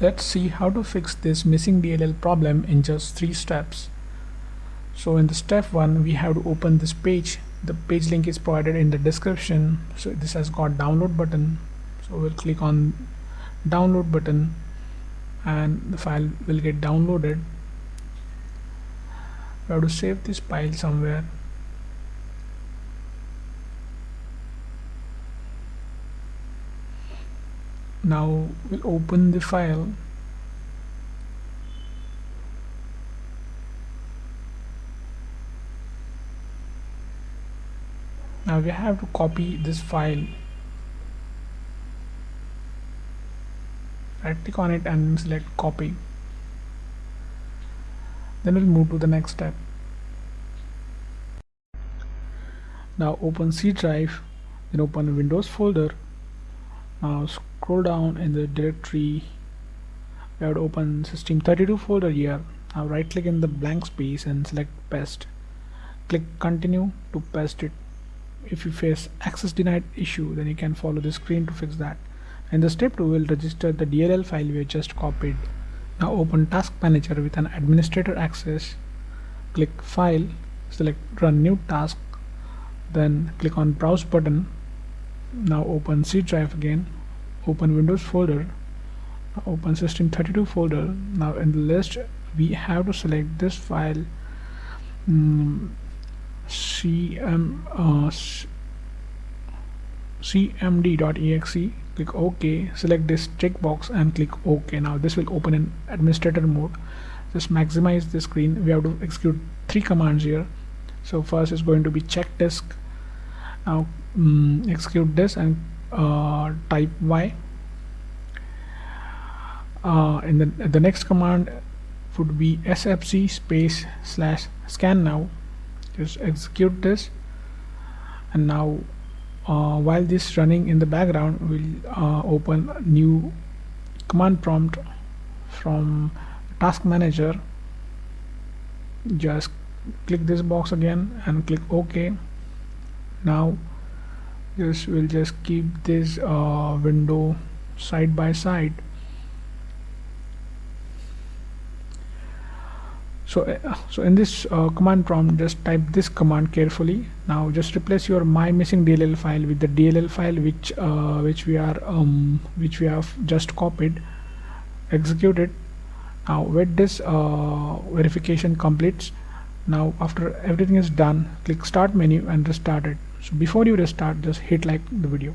Let's see how to fix this missing DLL problem in just 3 steps. So in the step 1, we have to open this page. The page link is provided in the description. So this has got download button. So we'll click on download button and the file will get downloaded. We have to save this file somewhere. Now we'll open the file. Now we have to copy this file. Right click on it and select copy. Then we'll move to the next step. Now open C drive, then open a Windows folder. Now scroll down in the directory. We have to open System32 folder here. Now right click in the blank space and select paste. Click continue to paste it. If you face access denied issue, then you can follow the screen to fix that. In the step 2, we'll register the DLL file we just copied. Now open Task Manager with an administrator access. Click File, select Run New Task, then click on Browse button. Now open C drive again, open Windows folder, open System32 folder. Now in the list, we have to select this file, cmd.exe. Click OK, select this checkbox and click OK. Now this will open in administrator mode. Just maximize the screen. We have to execute 3 commands here. So first is going to be check disk. Now execute this and type Y. In the next command would be sfc space / scan now. Just execute this, and now while this running in the background, we'll open a new command prompt from Task Manager. Just click this box again and click OK. Now we'll just keep this window side by side. So in this command prompt, just type this command carefully. Now just replace your my missing DLL file with the DLL file which we have just copied. Execute it. Now wait this verification completes. Now after everything is done, click Start menu and restart it. So before you restart, just hit like the video.